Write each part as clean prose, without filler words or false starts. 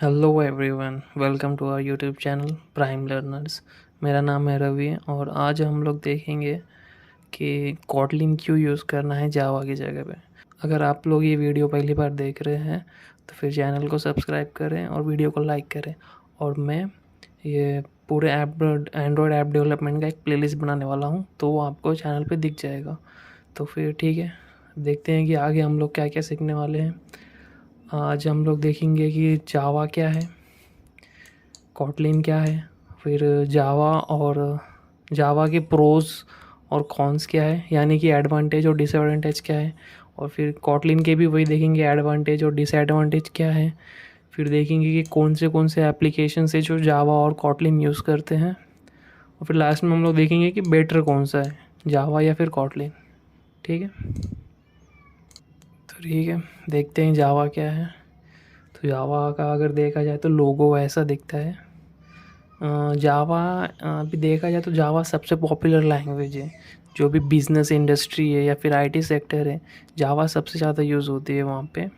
Hello everyone, welcome to our YouTube channel prime learners. मेरा नाम है रवि और आज हम लोग देखेंगे कि कॉटलिन क्यों यूज़ करना है जावा की जगह पे। अगर आप लोग ये वीडियो पहली बार देख रहे हैं तो फिर चैनल को सब्सक्राइब करें और वीडियो को लाइक करें। और मैं ये पूरे एंड्रॉयड ऐप डेवलपमेंट का एक प्लेलिस्ट बनाने वाला हूँ, तो वो आपको चैनल पे दिख जाएगा। तो फिर ठीक है, देखते हैं कि आगे हम लोग क्या क्या सीखने वाले हैं। आज हम लोग देखेंगे कि जावा क्या है, कॉटलिन क्या है, फिर जावा और जावा के प्रोज और कॉन्स क्या है, यानी कि एडवांटेज और डिसएडवांटेज क्या है। और फिर कॉटलिन के भी वही देखेंगे, एडवांटेज और डिसएडवांटेज क्या है। फिर देखेंगे कि कौन से एप्लीकेशन से जो जावा और कॉटलिन यूज़ करते हैं। और फिर लास्ट में हम लोग देखेंगे कि बेटर कौन सा है, जावा या फिर कॉटलिन। ठीक है, तो ठीक है, देखते हैं जावा क्या है। तो जावा का अगर देखा जाए तो लोगो ऐसा दिखता है। जावा अभी देखा जाए तो जावा सबसे पॉपुलर लैंग्वेज है। जो भी बिजनेस इंडस्ट्री है या फिर आईटी सेक्टर है, जावा सबसे ज़्यादा यूज़ होती है वहाँ पे।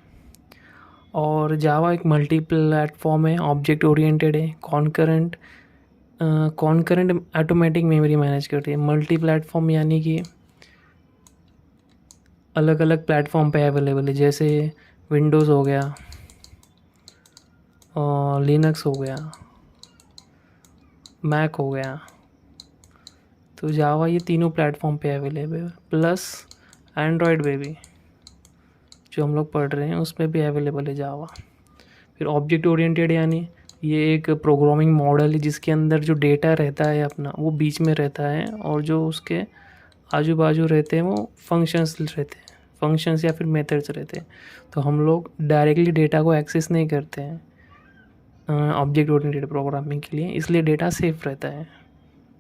और जावा एक मल्टी प्लेटफॉर्म है, ऑब्जेक्ट ओरिएंटेड है, कॉन्करेंट ऑटोमेटिक मेमोरी मैनेज करती है। मल्टी प्लेटफॉर्म यानी कि अलग अलग प्लेटफॉर्म पे अवेलेबल है, जैसे विंडोज़ हो गया और लिनक्स हो गया, मैक हो गया। तो जावा ये तीनों प्लेटफॉर्म पे अवेलेबल है, प्लस एंड्रॉयड पे भी जो हम लोग पढ़ रहे हैं उसमें भी अवेलेबल है जावा। फिर ऑब्जेक्ट ओरिएंटेड यानी ये एक प्रोग्रामिंग मॉडल है जिसके अंदर जो डेटा रहता है अपना वो बीच में रहता है, और जो उसके आजू बाजू रहते हैं वो फंक्शंस रहते हैं, फंक्शंस या फिर मेथड्स रहते हैं। तो हम लोग डायरेक्टली डेटा को एक्सेस नहीं करते हैं ऑब्जेक्ट ओरिएंटेड प्रोग्रामिंग के लिए, इसलिए डेटा सेफ रहता है।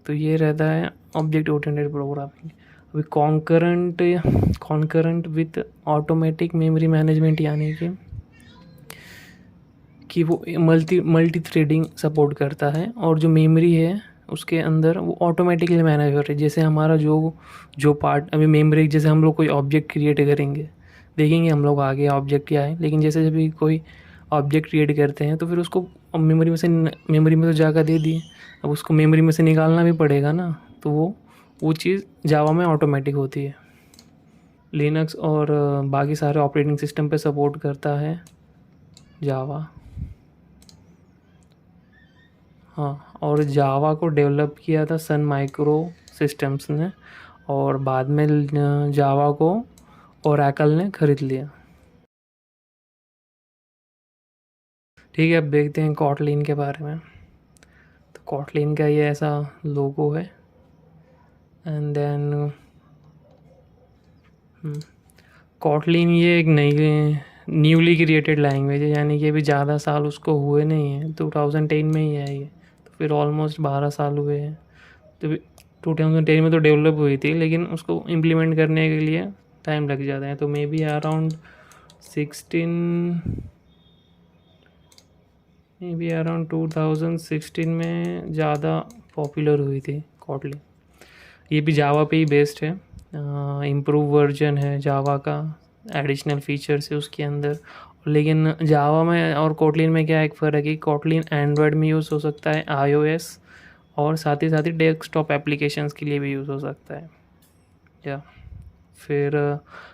तो ये रहता है ऑब्जेक्ट ओरिएंटेड प्रोग्रामिंग। अभी concurrent with automatic memory management यानी कि वो मल्टी थ्रेडिंग सपोर्ट करता है, और जो मेमोरी है उसके अंदर वो ऑटोमेटिकली मैनेज हो रही है। जैसे हमारा जो पार्ट अभी मेमोरी, जैसे हम लोग कोई ऑब्जेक्ट क्रिएट करेंगे, देखेंगे हम लोग आगे ऑब्जेक्ट क्या है, लेकिन जैसे जब भी कोई ऑब्जेक्ट क्रिएट करते हैं तो फिर उसको मेमोरी में तो जगह दे दी, अब उसको मेमोरी में से निकालना भी पड़ेगा ना। तो वो चीज़ जावा में ऑटोमेटिक होती है। लिनक्स और बाकी सारे ऑपरेटिंग सिस्टम पे सपोर्ट करता है जावा। हाँ, और जावा को डेवलप किया था सन माइक्रो सिस्टम्स ने, और बाद में जावा को ओरेकल ने ख़रीद लिया। ठीक है, अब देखते हैं कॉटलिन के बारे में। तो कॉटलिन का ये ऐसा लोगो है, एंड देन कॉटलिन ये एक नई न्यूली क्रिएटेड लैंग्वेज है, यानी कि अभी ज़्यादा साल उसको हुए नहीं हैं, 2010 में ही है ये। तो फिर ऑलमोस्ट 12 साल हुए हैं। तो 2010 में तो डेवलप हुई थी, लेकिन उसको इम्प्लीमेंट करने के लिए टाइम लग जाता है। तो मे बी अराउंड 2016 में ज़्यादा पॉपुलर हुई थी कॉटलिन। ये भी जावा पे ही बेस्ड है, इम्प्रूव वर्जन है जावा का, एडिशनल फीचर्स है उसके अंदर। लेकिन जावा में और कोटलिन में क्या एक फ़र्क है कि कोटलिन एंड्रॉयड में यूज़ हो सकता है, iOS, और साथ ही डेस्कटॉप एप्लीकेशंस के लिए भी यूज़ हो सकता है। या फिर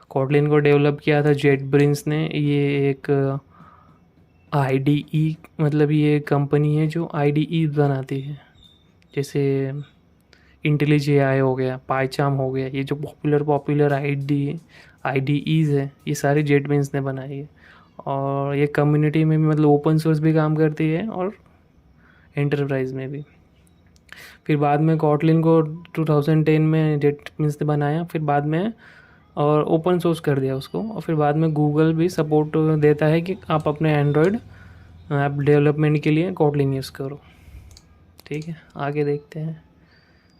कोटलिन को डेवलप किया था जेट ब्रिंस ने। ये एक IDE, मतलब ये कंपनी है जो IDE बनाती है, जैसे इंटेलिज AI हो गया, पाइचाम हो गया, ये जो पॉपुलर IDEs है, ये सारी जेटबिन्स ने बनाई है। और ये कम्युनिटी में भी, मतलब ओपन सोर्स भी काम करती है और एंटरप्राइज में भी। फिर बाद में कॉटलिन को 2010 में जेटबिन्स ने बनाया, फिर बाद में और ओपन सोर्स कर दिया उसको। और फिर बाद में गूगल भी सपोर्ट देता है कि आप अपने एंड्रॉयड ऐप डेवलपमेंट के लिए कॉटलिन यूज़ करो। ठीक है, आगे देखते हैं।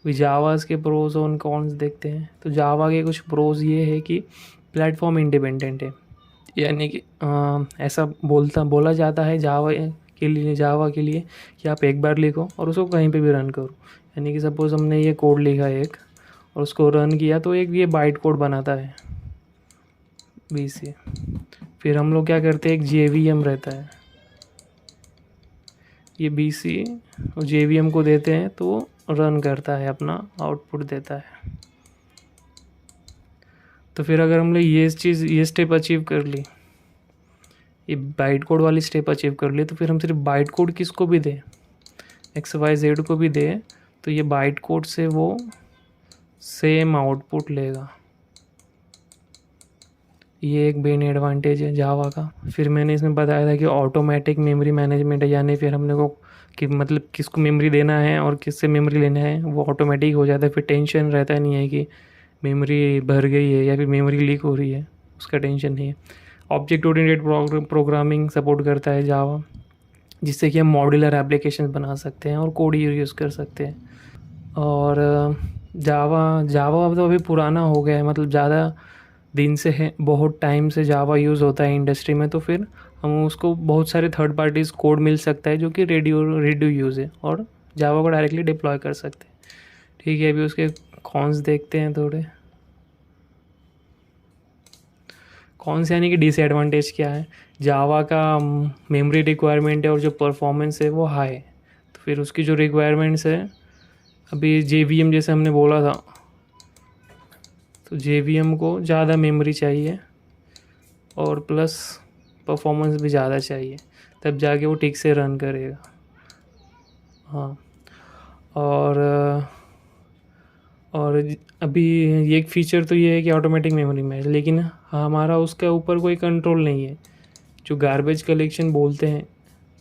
जावास के प्रोज और कॉन्स देखते हैं। तो जावा के कुछ प्रोज ये है कि प्लेटफॉर्म इंडिपेंडेंट है, यानी कि ऐसा बोला जाता है जावा के लिए कि आप एक बार लिखो और उसको कहीं पे भी रन करो। यानी कि सपोज़ हमने ये कोड लिखा है एक, और उसको रन किया तो एक ये बाइट कोड बनाता है 20 से। फिर हम लोग क्या करते हैं, एक JVM रहता है, ये BC और JVM को देते हैं तो रन करता है, अपना आउटपुट देता है। तो फिर अगर हमने ये स्टेप अचीव कर ली, ये बाइट कोड वाली स्टेप अचीव कर ली, तो फिर हम सिर्फ बाइट कोड किसको भी दें, XYZ को भी दें, तो ये बाइट कोड से वो सेम आउटपुट लेगा। ये एक मेन एडवांटेज है जावा का। फिर मैंने इसमें बताया था कि ऑटोमेटिक मेमोरी मैनेजमेंट है, यानी फिर हमने को कि मतलब किसको मेमोरी देना है और किससे मेमोरी लेना है वो ऑटोमेटिक हो जाता है। फिर टेंशन रहता नहीं है कि मेमोरी भर गई है या फिर मेमोरी लीक हो रही है, उसका टेंशन नहीं है। ऑब्जेक्ट ओरिएंटेड प्रोग्रामिंग सपोर्ट करता है जावा, जिससे कि हम मॉड्यूलर एप्लीकेशन बना सकते हैं और कोड यूज़ कर सकते हैं। और जावा अब तो अभी पुराना हो गया है, मतलब ज़्यादा दिन से है, बहुत टाइम से जावा यूज़ होता है इंडस्ट्री में, तो फिर हम उसको बहुत सारे थर्ड पार्टीज़ कोड मिल सकता है जो कि रेडियो यूज़ है, और जावा को डायरेक्टली डिप्लॉय कर सकते हैं। ठीक है, अभी उसके कॉन्स देखते हैं थोड़े। कॉन्स यानी कि डिसएडवांटेज क्या है, जावा का मेमोरी रिक्वायरमेंट है और जो परफॉर्मेंस है वो हाई है। तो फिर उसकी जो रिक्वायरमेंट्स है, अभी JVM जैसे हमने बोला था, तो JVM को ज़्यादा मेमोरी चाहिए और प्लस परफॉर्मेंस भी ज़्यादा चाहिए, तब जाके वो ठीक से रन करेगा। हाँ, और अभी ये एक फ़ीचर तो ये है कि ऑटोमेटिक मेमोरी में, लेकिन हमारा उसके ऊपर कोई कंट्रोल नहीं है। जो गार्बेज कलेक्शन बोलते हैं,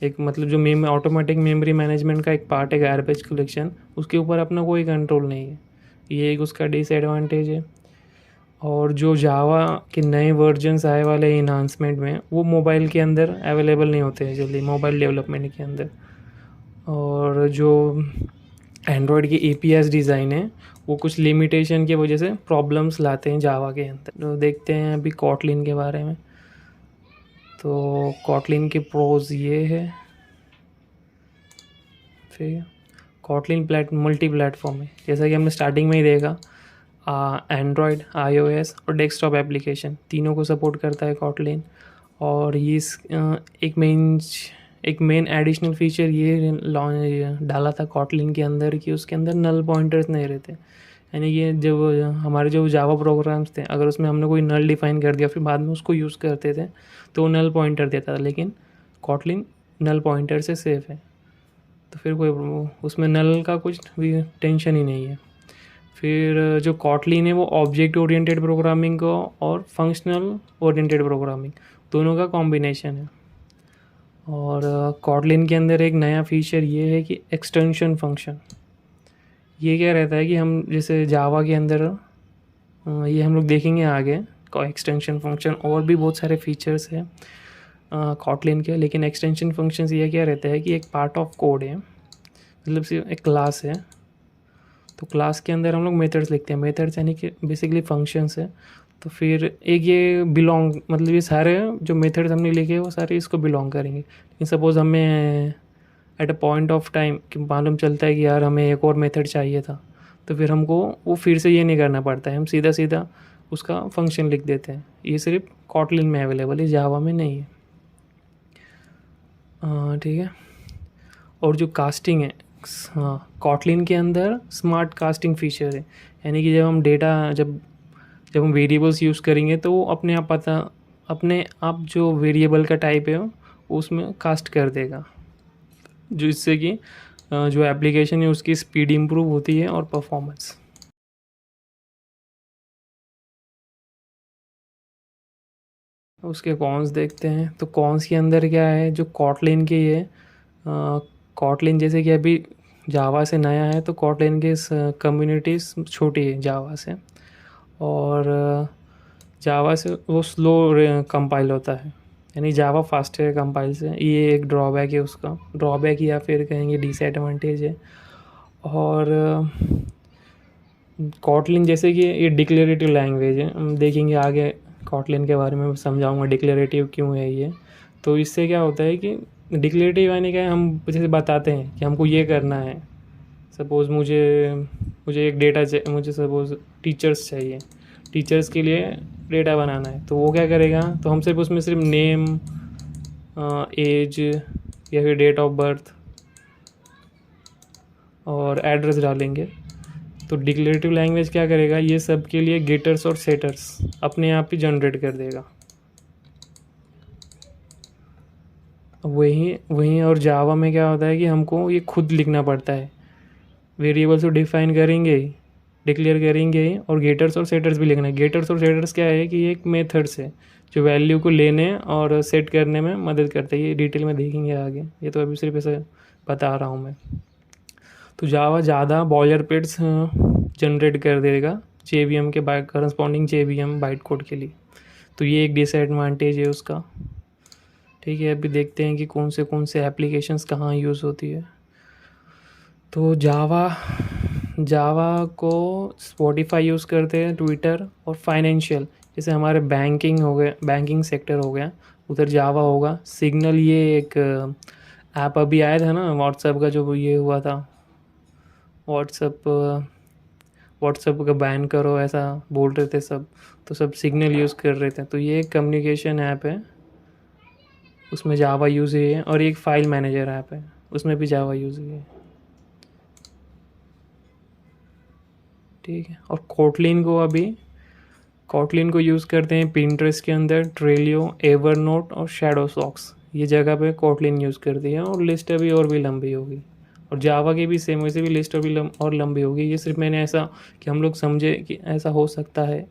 एक मतलब जो ऑटोमेटिक मेमोरी मैनेजमेंट का एक पार्ट है गार्बेज कलेक्शन, उसके ऊपर अपना कोई कंट्रोल नहीं है। ये एक उसका डिसएडवांटेज है। और जो जावा के नए वर्जन्स आए वाले हैं इन्हांसमेंट में, वो मोबाइल के अंदर अवेलेबल नहीं होते हैं जल्दी, मोबाइल डेवलपमेंट के अंदर। और जो एंड्रॉयड की APIs डिज़ाइन है, वो कुछ लिमिटेशन की वजह से प्रॉब्लम्स लाते हैं जावा के अंदर। तो देखते हैं अभी कॉटलिन के बारे में। तो कॉटलिन के प्रोज ये है, ठीक है। कॉटलिन मल्टी प्लेटफॉर्म है, जैसा कि हमने स्टार्टिंग में ही देखा। एंड्रॉयड, iOS और डेस्कटॉप एप्लीकेशन तीनों को सपोर्ट करता है कॉटलिन। और ये एक मेन एडिशनल फीचर ये डाला था कॉटलिन के अंदर कि उसके अंदर नल पॉइंटर्स नहीं रहते। यानी कि जब हमारे जो जावा प्रोग्राम्स थे, अगर उसमें हमने कोई नल डिफ़ाइन कर दिया फिर बाद में उसको यूज़ करते थे तो वो नल पॉइंटर देता था, लेकिन कॉटलिन नल पॉइंटर से सेफ़ है। तो फिर कोई उसमें नल का कुछ भी टेंशन ही नहीं है। फिर जो कॉटलिन है वो ऑब्जेक्ट ओरिएंटेड प्रोग्रामिंग का और फंक्शनल ओरिएंटेड प्रोग्रामिंग दोनों का कॉम्बिनेशन है। और कॉटलिन के अंदर एक नया फीचर ये है कि एक्सटेंशन फंक्शन। ये क्या रहता है कि हम जैसे जावा के अंदर ये हम लोग देखेंगे आगे, एक्सटेंशन फंक्शन और भी बहुत सारे फीचर्स हैं कॉटलिन के, लेकिन एक्सटेंशन फंक्शंस ये क्या रहता है कि एक पार्ट ऑफ कोड है, मतलब सिर्फ एक क्लास है। तो क्लास के अंदर हम लोग मेथड्स लिखते हैं, मेथड्स यानी कि बेसिकली फंक्शंस है। तो फिर एक ये बिलोंग, मतलब ये सारे जो मेथड्स हमने लिखे वो सारे इसको बिलोंग करेंगे। लेकिन सपोज़ हमें at a point of time कि मालूम चलता है कि यार हमें एक और मेथड चाहिए था, तो फिर हमको वो फिर से ये नहीं करना पड़ता है, हम सीधा सीधा उसका फंक्शन लिख देते हैं। ये सिर्फ कॉटलिन में अवेलेबल है, जावा में नहीं है। ठीक है। और जो कास्टिंग है, हाँ, कॉटलिन के अंदर स्मार्ट कास्टिंग फीचर है, यानी कि जब हम वेरिएबल्स यूज़ करेंगे तो वो अपने आप जो वेरिएबल का टाइप है उसमें कास्ट कर देगा, जो इससे कि जो एप्लीकेशन है उसकी स्पीड इम्प्रूव होती है और परफॉर्मेंस। उसके कॉन्स देखते हैं। तो कॉन्स के अंदर क्या है, जो कॉटलिन के ये कॉटलिन जैसे कि अभी जावा से नया है, तो कॉटलिन के कम्युनिटीज़ छोटी है जावा से, और जावा से वो स्लो कंपाइल होता है, यानी जावा फास्ट है कंपाइल से। ये एक ड्रॉबैक है उसका, ड्रॉबैक या फिर कहेंगे डिसएडवांटेज है। और कॉटलिन जैसे कि ये डिक्लेरेटिव लैंग्वेज है, हम देखेंगे आगे कॉटलिन के बारे में समझाऊंगा डिक्लेरेटिव क्यों है ये। तो इससे क्या होता है कि डिक्लेरेटिव यानी क्या, हम जैसे बताते हैं कि हमको ये करना है। सपोज़ मुझे एक डेटा मुझे सपोज़ टीचर्स चाहिए, टीचर्स के लिए डेटा बनाना है, तो वो क्या करेगा, तो हम सिर्फ उसमें सिर्फ नेम, एज या फिर डेट ऑफ बर्थ और एड्रेस डालेंगे। तो डिक्लेरेटिव लैंग्वेज क्या करेगा, ये सब के लिए गेटर्स और सेटर्स अपने आप ही जनरेट कर देगा। वहीं और जावा में क्या होता है कि हमको ये खुद लिखना पड़ता है। वेरिएबल्स को डिफाइन करेंगे, डिक्लेयर करेंगे, और गेटर्स और सेटर्स भी लिखना है। गेटर्स और सेटर्स क्या है कि एक मेथड्स है जो वैल्यू को लेने और सेट करने में मदद करता है। ये डिटेल में देखेंगे आगे, ये तो अभी सिर्फ ऐसे बता रहा हूँ मैं। तो जावा ज़्यादा बॉयलर पेट्स जनरेट कर देगा JVM के करस्पॉन्डिंग JVM बाइट कोड के लिए। तो ये एक डिसएडवांटेज है उसका। ठीक है, अभी देखते हैं कि कौन से एप्लीकेशंस कहाँ यूज़ होती है। तो जावा को स्पॉटिफाई यूज़ करते हैं, ट्विटर और फाइनेंशियल, जैसे हमारे बैंकिंग हो गया, बैंकिंग सेक्टर हो गया, उधर जावा होगा। सिग्नल, ये एक ऐप अभी आया था ना व्हाट्सएप का, जो ये हुआ था, व्हाट्सएप का बैन करो ऐसा बोल रहे थे सब, तो सब सिग्नल यूज़ कर रहे थे। तो ये एक कम्युनिकेशन ऐप है, उसमें जावा यूज़ हुई है। और एक फाइल मैनेजर ऐप है, उसमें भी जावा यूज़ हुई है। ठीक है, और कोटलिन को यूज़ करते हैं पिंटरेस्ट के अंदर, ट्रेलियो, एवरनोट और शैडोसॉक्स, ये जगह पे कोटलिन यूज़ करती है। और लिस्ट अभी और भी लंबी होगी, और जावा की भी सेम वैसे भी लिस्ट और लंबी होगी। ये सिर्फ मैंने ऐसा कि हम लोग समझे कि ऐसा हो सकता है,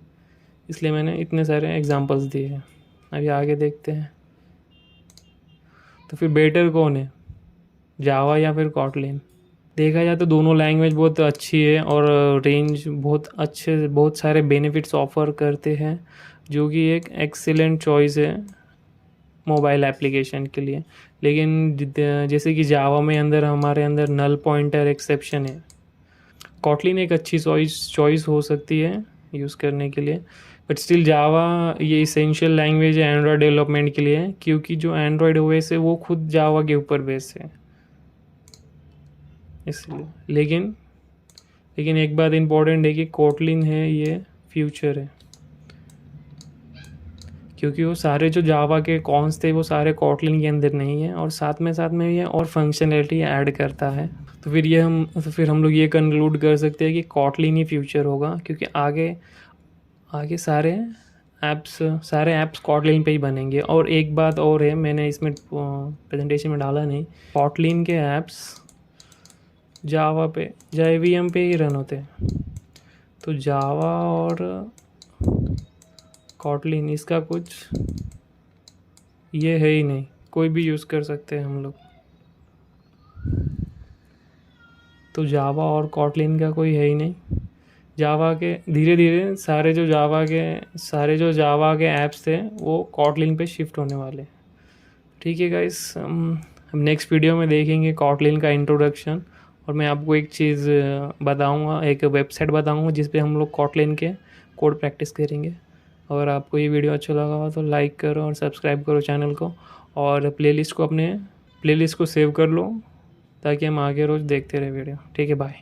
इसलिए मैंने इतने सारे एग्जांपल्स दिए हैं। अभी आगे देखते हैं। तो फिर बेटर कौन है, जावा या फिर कोटलिन? देखा जाए तो दोनों लैंग्वेज बहुत अच्छी है और रेंज बहुत सारे बेनिफिट्स ऑफ़र करते हैं, जो कि एक एक्सीलेंट चॉइस है मोबाइल एप्लीकेशन के लिए। लेकिन जैसे कि जावा में हमारे अंदर नल पॉइंटर एक्सेप्शन है। कॉटलिन एक अच्छी चॉइस हो सकती है यूज़ करने के लिए, बट स्टिल जावा ये इसेंशियल लैंग्वेज है एंड्रॉयड डेवलपमेंट के लिए, क्योंकि जो एंड्रॉयड ओएस है वो खुद जावा के ऊपर बेस है, इसलिए। लेकिन एक बात इम्पॉर्टेंट है कि कोटलिन है ये फ्यूचर है, क्योंकि वो सारे जो जावा के कॉन्स थे वो सारे कोटलिन के अंदर नहीं है, और साथ में ये और फंक्शनैलिटी ऐड करता है। तो फिर हम लोग ये कंक्लूड कर सकते हैं कि कोटलिन ही फ्यूचर होगा, क्योंकि आगे सारे ऐप्स कोटलिन पे ही बनेंगे। और एक बात और है, मैंने इसमें प्रेजेंटेशन में डाला नहीं, कोटलिन के ऐप्स जावा पे JVM पे ही रन होते हैं। तो जावा और कोटलिन, इसका कुछ ये है ही नहीं, कोई भी यूज़ कर सकते हैं हम लोग। तो जावा और कोटलिन का कोई है ही नहीं। जावा के धीरे धीरे सारे जो जावा के ऐप्स थे वो कोटलिन पे शिफ्ट होने वाले। ठीक है गाइस, हम नेक्स्ट वीडियो में देखेंगे कोटलिन का इंट्रोडक्शन, और मैं आपको एक चीज़ बताऊंगा, एक वेबसाइट बताऊंगा जिस पे हम लोग कोटलिन के कोड प्रैक्टिस करेंगे। अगर आपको ये वीडियो अच्छा लगा हो तो लाइक करो और सब्सक्राइब करो चैनल को, और प्लेलिस्ट को सेव कर लो, ताकि हम आगे रोज़ देखते रहे वीडियो। ठीक है, बाय।